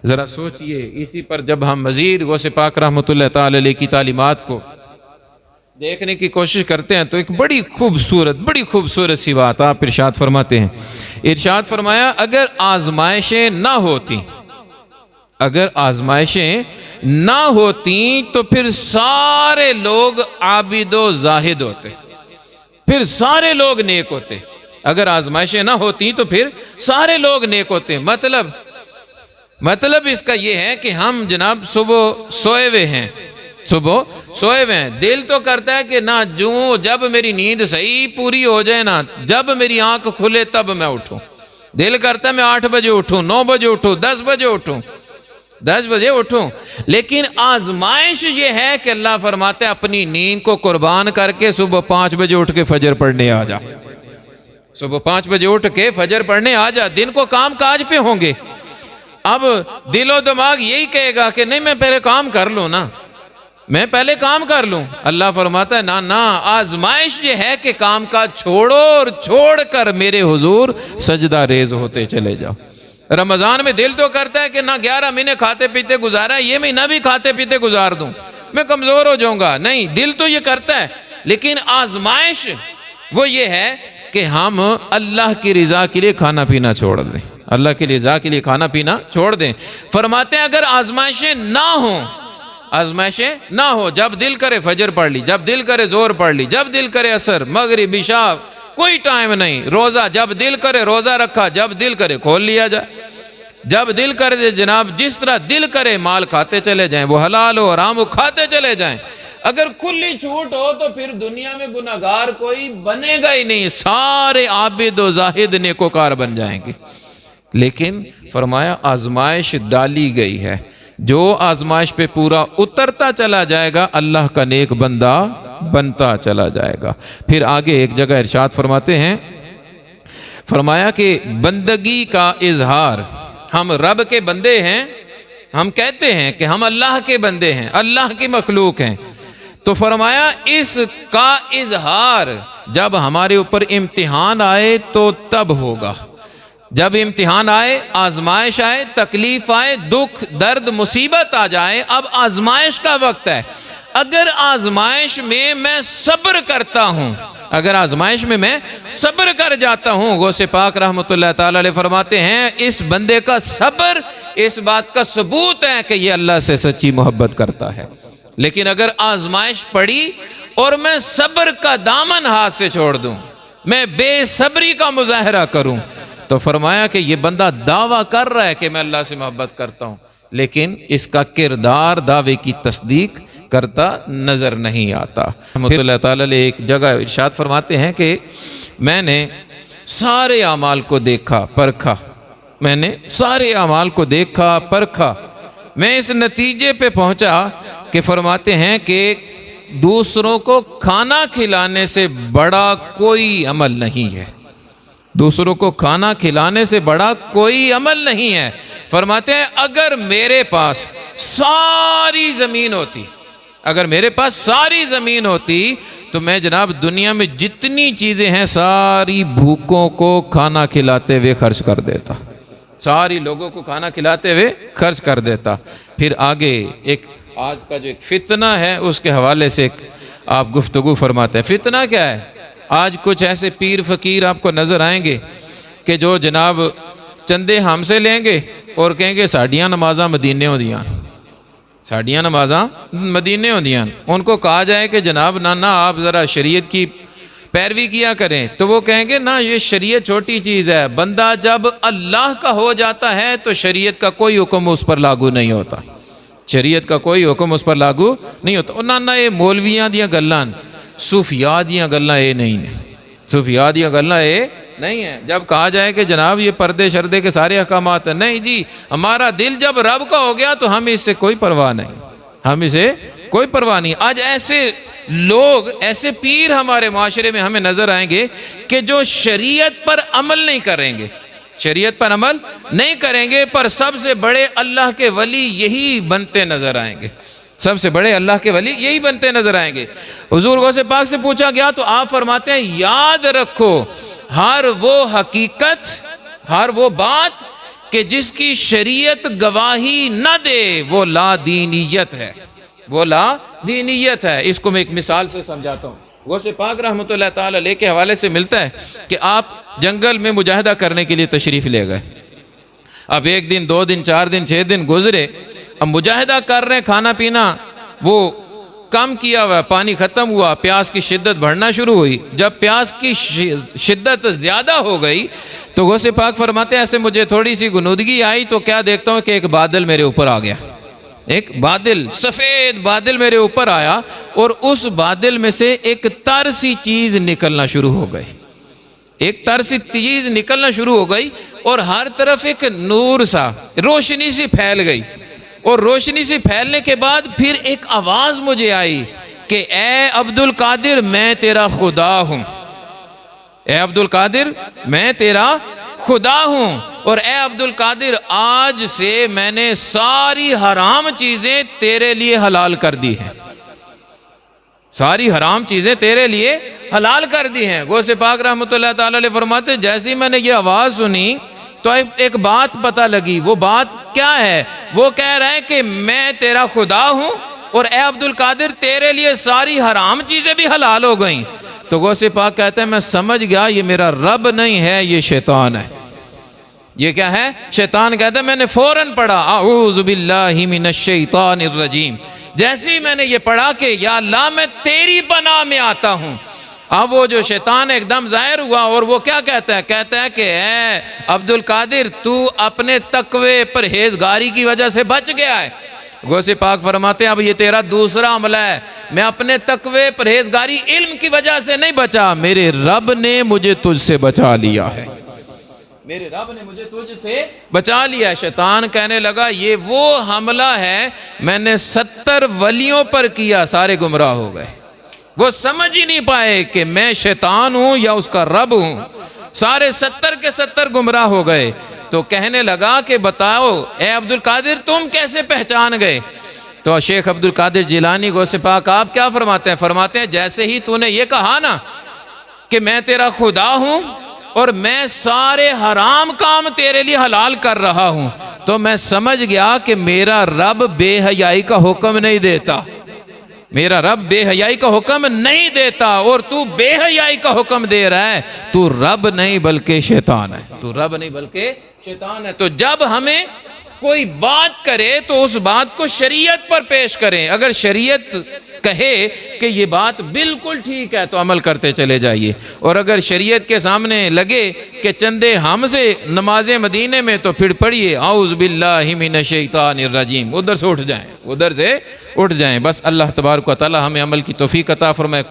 ज़रा सोचिए, इसी पर जब हम मज़ीद गौसे पाक रहमतुल्लाह ताला अलैह की तालीमात को देखने की कोशिश करते हैं तो एक बड़ी खूबसूरत सी बात आप इरशाद फरमाते हैं। इरशाद फरमाया, अगर आजमाइशें ना होती, अगर आजमाइशें ना होती तो फिर सारे लोग आबिदो जाहिद होते, फिर सारे लोग नेक होते। अगर आजमाइशें ना होती तो फिर सारे लोग नेक होते। मतलब इसका यह है कि हम जनाब सुबह सोए हुए हैं, दिल तो करता है कि ना जब मेरी नींद सही पूरी हो जाए ना, जब मेरी आंख खुले तब मैं उठूं। दिल करता है मैं 8 बजे उठूं, 9 बजे उठूं, 10 बजे उठूं। लेकिन आजमाइश ये है कि अल्लाह फरमाते हैं अपनी नींद को कुर्बान करके सुबह 5 बजे उठ के फजर पढ़ने आ जा। सुबह 5 बजे उठ के फजर पढ़ने आ जा। दिन को काम काज पे होंगे। अब दिलो दिमाग यही कहेगा कि नहीं, मैं पहले काम कर लूं ना, मैं पहले काम कर लूं। अल्लाह फरमाता है ना ना, आजमाइश ये है कि काम काज छोड़ो और छोड़कर मेरे हुजूर सजदा रेज होते चले जाओ। रमजान में दिल तो करता है कि ना 11 महीने खाते पीते गुजारा है, ये महीना भी खाते पीते गुजार दूं, मैं कमजोर हो जाऊंगा। नहीं, दिल तो ये करता है, लेकिन आजमाइश वो ये है कि हम अल्लाह की रजा के लिए खाना पीना छोड़ दें, अल्लाह की रजा के लिए खाना पीना छोड़ दें। फरमाते हैं अगर आजमाइशें ना हो, जब दिल करे फजर पढ़ ली, जब दिल करे जोर पढ़ ली, जब दिल करे असर मगरिब इशा, कोई टाइम नहीं। रोजा जब दिल करे रोजा रखा, जब दिल करे खोल लिया जाए, जब दिल करे जनाब जिस तरह दिल करे माल खाते चले जाएं, वो हलाल हो हराम हो खाते चले जाएं। अगर खुली छूट हो तो फिर दुनिया में गुनाहगार कोई बनेगा ही नहीं, सारे आबिद व जाहिद नेकोकार बन जाएंगे। लेकिन फरमाया आजमाइश डाली गई है, जो आजमाइश पे पूरा उतरता चला जाएगा अल्लाह का नेक बंदा बनता चला जाएगा। फिर आगे एक जगह इरशाद फरमाते हैं, फरमाया कि बंदगी का इजहार, हम रब के बंदे हैं, हम कहते हैं कि हम अल्लाह के बंदे हैं, अल्लाह की मखलूक हैं, तो फरमाया इसका इजहार जब हमारे ऊपर इम्तिहान आए तो तब होगा। जब इम्तिहान आए, आजमाइश आए, तकलीफ आए, दुख दर्द मुसीबत आ जाए, अब आजमाइश का वक्त है। अगर आजमाइश में मैं सब्र करता हूं, अगर आजमाइश में मैं सब्र कर जाता हूं, गौसे पाक रहमतुल्लाह ताला अलैह फरमाते हैं इस बंदे का सब्र इस बात का सबूत है कि यह अल्लाह से सच्ची मोहब्बत करता है। लेकिन अगर आजमाइश पड़ी और मैं सब्र का दामन हाथ से छोड़ दूं, मैं बेसब्री का मुजाहरा करूं, तो फरमाया कि यह बंदा दावा कर रहा है कि मैं अल्लाह से मोहब्बत करता हूं, लेकिन इसका किरदार दावे की तस्दीक करता नजर नहीं आता। अल्लाह ताला एक जगह इरशाद फरमाते हैं कि मैंने सारे अमाल को देखा परखा, मैंने सारे अमाल को देखा परखा, मैं इस नतीजे पे पहुंचा कि फरमाते हैं कि दूसरों को खाना खिलाने से बड़ा कोई अमल नहीं है, दूसरों को खाना खिलाने से बड़ा कोई अमल नहीं है। फरमाते हैं अगर मेरे पास सारी जमीन होती, अगर मेरे पास सारी जमीन होती तो मैं जनाब दुनिया में जितनी चीजें हैं सारी भूखों को खाना खिलाते हुए खर्च कर देता, सारी लोगों को खाना खिलाते हुए खर्च कर देता। फिर आगे एक आज का जो एक फितना है उसके हवाले से आप गुफ्तगू फरमाते हैं। फितना क्या है? आज कुछ ऐसे पीर फकीर आपको नजर आएंगे कि जो जनाब चंदे हमसे लेंगे और कहेंगे साड़ियाँ नमाजा मदीने होदियां, साड़ियाँ नमाजा मदीने होदियां। उनको कहा जाए कि जनाब ना आप ज़रा शरीयत की पैरवी किया करें, तो वो कहेंगे ना ये शरीयत छोटी चीज़ है, बंदा जब अल्लाह का हो जाता है तो शरीयत का कोई हुक्म उस पर लागू नहीं होता, शरीयत का कोई हुक्म उस पर लागू नहीं होता। ना ये मौलवियां दियां गल्लां, सूफिया दियां गल्लां ये नहीं ने, सूफिया दियां गल्लां ये नहीं है। जब कहा जाए कि जनाब ये पर्दे शर्दे के सारे अहकामात हैं, नहीं जी, हमारा दिल जब रब का हो गया तो हमें इससे कोई परवाह नहीं, हम इसे कोई परवाह नहीं। आज ऐसे लोग, ऐसे पीर हमारे माशरे में हमें नजर आएंगे कि जो शरीयत पर अमल नहीं करेंगे, शरीयत पर अमल नहीं करेंगे, पर सबसे बड़े अल्लाह के वली यही बनते नजर आएंगे, सबसे बड़े अल्लाह के वली यही बनते नजर आएंगे। हुजूर गौसे पाक से पूछा गया तो आप फरमाते हैं याद रखो हर वो हकीकत, हर वो बात कि जिसकी शरीयत गवाही न दे वो ला दीनियत है, वो ला दीनियत है। इसको मैं एक मिसाल से समझाता हूँ। गौसे पाक रहमतुल्लाह ताला अलैह के हवाले से मिलता है कि आप जंगल में मुजाहिदा करने के लिए तशरीफ़ ले गए। अब 1 दिन 2 दिन 4 दिन 6 दिन गुजरे, अब मुजाहिदा कर रहे हैं, खाना पीना वो कम किया हुआ, पानी ख़त्म हुआ, प्यास की शिद्दत बढ़ना शुरू हुई। जब प्यास की शिद्दत ज़्यादा हो गई तो गौसे पाक फरमाते हैं ऐसे मुझे थोड़ी सी गुनूदगी आई तो क्या देखता हूँ कि एक बादल मेरे ऊपर आ गया, एक बादल, सफ़ेद बादल मेरे ऊपर आया और उस बादल में से एक तर सी चीज़ निकलना शुरू हो गई, एक तर सी चीज़ निकलना शुरू हो गई और हर तरफ एक नूर सा, रोशनी सी फैल गई। और रोशनी से फैलने के बाद फिर एक आवाज़ मुझे आई कि ए अब्दुल कादिर मैं तेरा खुदा हूँ, ए अब्दुल कादिर मैं तेरा खुदा हूँ। और ए अब्दुल कादिर आज से मैंने सारी हराम चीज़ें तेरे लिए हलाल कर दी हैं, सारी हराम चीज़ें तेरे लिए हलाल कर दी हैं। गौसे पाक रहमतुल्लाह ताला अलैह फरमाते जैसे ही मैंने ये आवाज़ सुनी तो एक बात पता लगी। वो बात क्या है? वो कह रहे हैं कि मैं तेरा खुदा हूँ और ए अब्दुल कादिर तेरे लिए सारी हराम चीज़ें भी हलाल हो गई। तो गौसे पाक कहते हैं मैं समझ गया ये मेरा रब नहीं है, ये शैतान है। ये क्या है? शैतान कहता है मैंने फौरन पढ़ा अऊज़ु बिल्लाहि मिनश शैतानिर रजीम। जैसे ही मैंने ये पढ़ा कि या अल्लाह मैं तेरी पनाह में आता हूँ, अब वो जो शैतान एकदम ज़ाहिर हुआ और वो क्या कहता है? कहता है कि ए अब्दुल कादिर तू अपने तकवे परहेजगारी की वजह से बच गया है। गौसे पाक फरमाते हैं अब ये तेरा दूसरा हमला है, मैं अपने तकवे परहेजगारी इल्म की वजह से नहीं बचा, मेरे रब ने मुझे तुझसे बचा लिया है, मेरे रब ने मुझे तुझसे बचा लिया है। शैतान कहने लगा ये वो हमला है मैंने 70 वलियों पर किया, सारे गुमराह हो गए। वो समझ ही नहीं पाए कि मैं शैतान हूं या उसका रब हूं, सारे 70 के 70 गुमराह हो गए। तो कहने लगा कि बताओ ए अब्दुल कादिर तुम कैसे पहचान गए? तो शेख अब्दुल कादिर जिलानी गौसे पाक आप क्या फरमाते हैं? फरमाते हैं जैसे ही तूने ये कहा ना कि मैं तेरा खुदा हूं और मैं सारे हराम काम तेरे लिए हलाल कर रहा हूं, तो मैं समझ गया कि मेरा रब बेहयाई का हुक्म नहीं देता, मेरा रब बेहयाई का हुक्म नहीं देता और तू बेहयाई का हुक्म दे रहा है। तू रब नहीं बल्कि शैतान है, तू रब नहीं बल्कि शैतान है। तो जब हमें कोई बात करे तो उस बात को शरीयत पर पेश करें। अगर शरीयत कहे कि ये बात बिल्कुल ठीक है तो अमल करते चले जाइए, और अगर शरीयत के सामने लगे कि चंदे हमसे नमाज़े मदीने में तो फिर पढ़िए औज़ु बिल्लाहि मिनश शैतानिर रजीम, उधर से उठ जाएं, उधर से उठ जाएं। बस अल्लाह तबारक व तआला हमें अमल की तौफीक अता फरमाए।